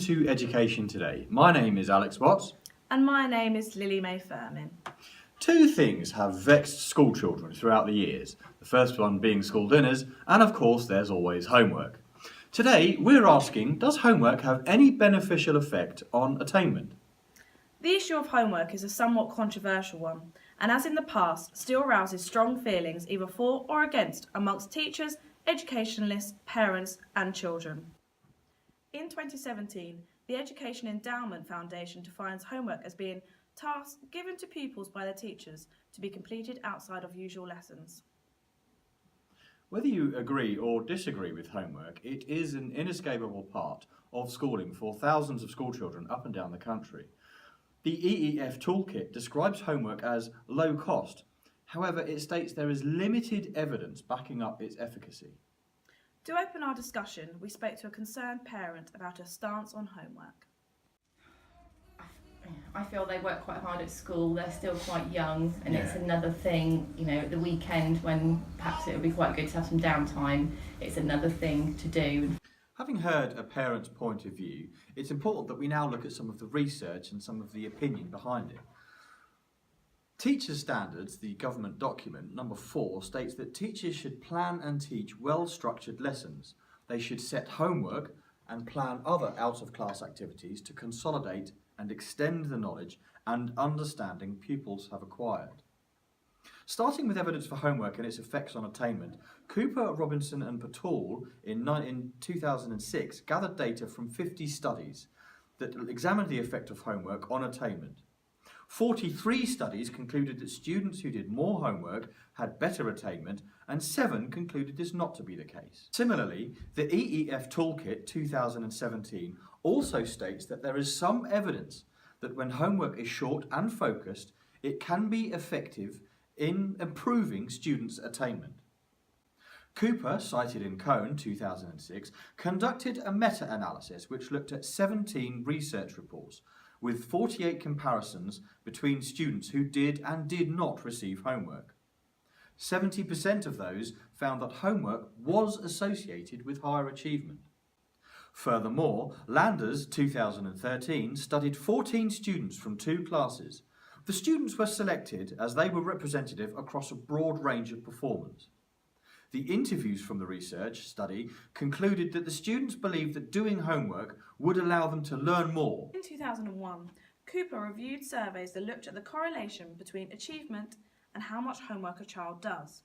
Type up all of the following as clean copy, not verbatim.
to Education Today. My name is Alex Watts. And my name is Lily May Firmin. Two things have vexed school children throughout the years. The first one being school dinners, and of course there's always homework. Today we're asking, does homework have any beneficial effect on attainment? The issue of homework is a somewhat controversial one, and as in the past, still rouses strong feelings either for or against amongst teachers, educationalists, parents and children. In 2017, the Education Endowment Foundation defines homework as being tasks given to pupils by their teachers to be completed outside of usual lessons. Whether you agree or disagree with homework, it is an inescapable part of schooling for thousands of schoolchildren up and down the country. The EEF toolkit describes homework as low cost. However, it states there is limited evidence backing up its efficacy. To open our discussion, we spoke to a concerned parent about her stance on homework. I feel they work quite hard at school, they're still quite young, and it's another thing, at the weekend when perhaps it would be quite good to have some downtime, it's another thing to do. Having heard a parent's point of view, it's important that we now look at some of the research and some of the opinion behind it. Teachers' Standards, the government document, number 4, states that teachers should plan and teach well-structured lessons. They should set homework and plan other out-of-class activities to consolidate and extend the knowledge and understanding pupils have acquired. Starting with evidence for homework and its effects on attainment, Cooper, Robinson and Patul in 2006 gathered data from 50 studies that examined the effect of homework on attainment. 43 studies concluded that students who did more homework had better attainment, and 7 concluded this not to be the case. Similarly, the EEF Toolkit 2017 also states that there is some evidence that when homework is short and focused, it can be effective in improving students' attainment. Cooper, cited in Cone 2006, conducted a meta-analysis which looked at 17 research reports with 48 comparisons between students who did and did not receive homework. 70% of those found that homework was associated with higher achievement. Furthermore, Landers 2013 studied 14 students from 2 classes. The students were selected as they were representative across a broad range of performance. The interviews from the research study concluded that the students believed that doing homework would allow them to learn more. In 2001, Cooper reviewed surveys that looked at the correlation between achievement and how much homework a child does.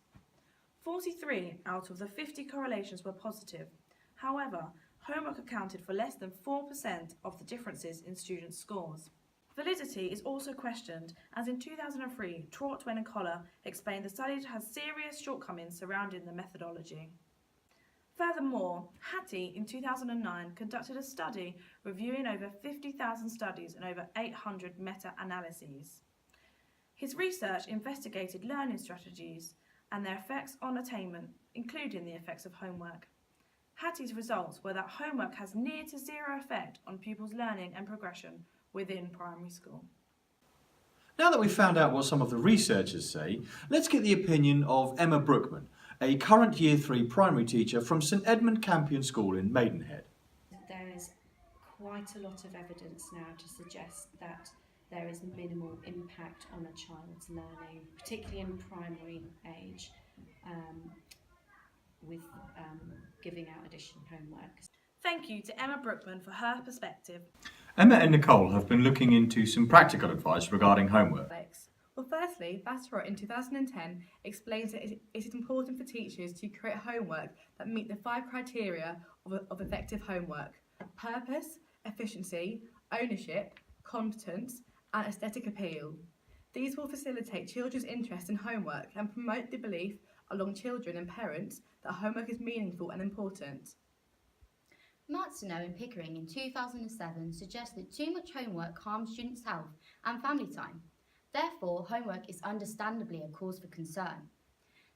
43 out of the 50 correlations were positive. However, homework accounted for less than 4% of the differences in students' scores. Validity is also questioned, as in 2003, Trautwen and Collar explained the study has serious shortcomings surrounding the methodology. Furthermore, Hattie in 2009 conducted a study reviewing over 50,000 studies and over 800 meta-analyses. His research investigated learning strategies and their effects on attainment, including the effects of homework. Hattie's results were that homework has near to zero effect on pupils' learning and progression within primary school. Now that we've found out what some of the researchers say, let's get the opinion of Emma Brookman, a current Year 3 primary teacher from St Edmund Campion School in Maidenhead. There is quite a lot of evidence now to suggest that there is minimal impact on a child's learning, particularly in primary age, with giving out additional homework. Thank you to Emma Brookman for her perspective. Emma and Nicole have been looking into some practical advice regarding homework. Well, firstly, Basra in 2010 explains that it is important for teachers to create homework that meet the 5 criteria of effective homework: purpose, efficiency, ownership, competence, and aesthetic appeal. These will facilitate children's interest in homework and promote the belief along children and parents that homework is meaningful and important. Martineau and Pickering in 2007 suggest that too much homework harms students' health and family time. Therefore, homework is understandably a cause for concern.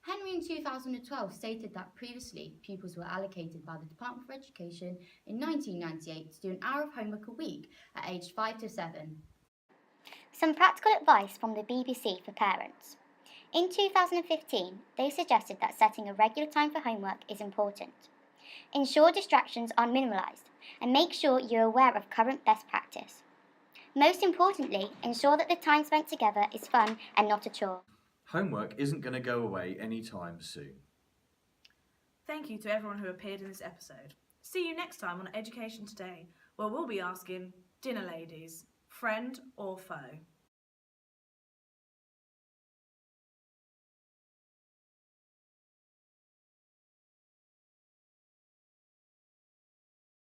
Henry in 2012 stated that previously pupils were allocated by the Department for Education in 1998 to do an hour of homework a week at aged 5 to 7. Some practical advice from the BBC for parents. In 2015, they suggested that setting a regular time for homework is important. Ensure distractions are minimalised and make sure you're aware of current best practice. Most importantly, ensure that the time spent together is fun and not a chore. Homework isn't going to go away anytime soon. Thank you to everyone who appeared in this episode. See you next time on Education Today, where we'll be asking, dinner ladies, friend or foe?